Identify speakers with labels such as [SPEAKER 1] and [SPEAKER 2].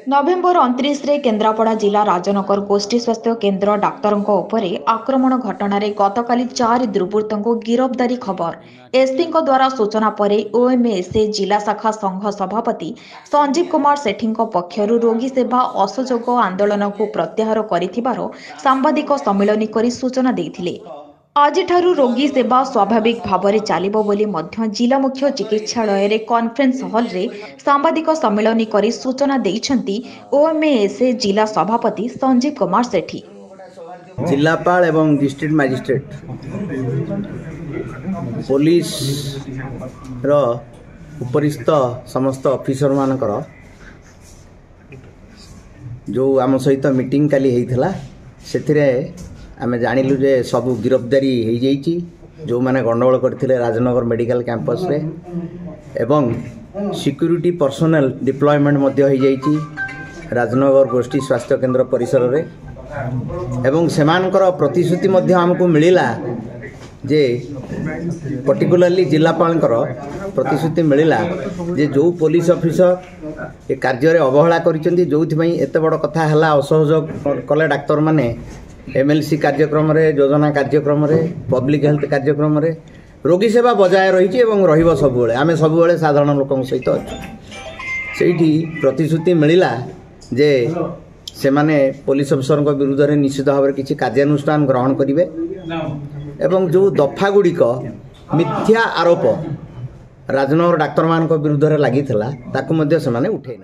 [SPEAKER 1] नवेम्बर 29 रे केन्द्रापड़ा जिला राजनगर गोष्ठी स्वास्थ्य केन्द्र डाक्तरों उपरे आक्रमण घटना गतकाली 4 दुर्बृत्तों गिरफ्तारी खबर एसपी द्वारा सूचना पर ओएमएसए जिला शाखा संघ सभापति संजीव कुमार सेठी पक्षर रोगी सेवा असहयोग आंदोलन को प्रत्याहार कर सांबादिक सम्मिलन कर सूचना देते आज रोगी सेवा स्वाभाविक भाव में चलिबो बोली मध्य जिला मुख्य चिकित्सालय कॉन्फ्रेंस हॉल रे सांबादिक सम्मिलन कर सूचना देइछंती ओएमएसए जिला सभापति संजीव कुमार सेठी।
[SPEAKER 2] जिलापाल एवं डिस्ट्रिक्ट मजिस्ट्रेट पुलिस रो उपरिस्थ समस्त ऑफिसर मानकर जो आम सहित मीटिंग काली होइथला सेथिरे आमे जानिलु जे सबु गिरफ्तारी हो जाइछि जो माने गंडगोल करथिले राजनगर मेडिकल कैंपस रे एवं सिक्यूरिटी पर्सनल डिप्लॉयमेंट मध्य हो जाइछि राजनगर गोष्ठी स्वास्थ्य केन्द्र परिसर रे एवं सेमानकर प्रतिश्रुति मध्य हमको मिलिला जे पर्टिकुलरली जिलापालकर प्रतिश्रुति मिलिला जे जो पुलिस ऑफिसर ए कार्य रे अवहेला करिसेंती जोथि एते बड़ कथा हला असहयोग कले डाक्टर माने एमएलसी कार्यक्रम रे योजना कार्यक्रम रे पब्लिक हेल्थ कार्यक्रम रे रोगी सेवा बजाय रही एवं रहिबो सबुबेले आमे सबुबेले साधारण लोकन सहित अछि सेठी प्रतिश्रुति मिलिला जे से माने पुलिस अफिसर विरुद्ध में निश्चित भाव में किसी कार्यानुष्ठान ग्रहण करेंगे एवं जो दफा गुड़िक मिथ्या आरोप राजनगर डाक्तर मान विरुद्ध में लगी उठे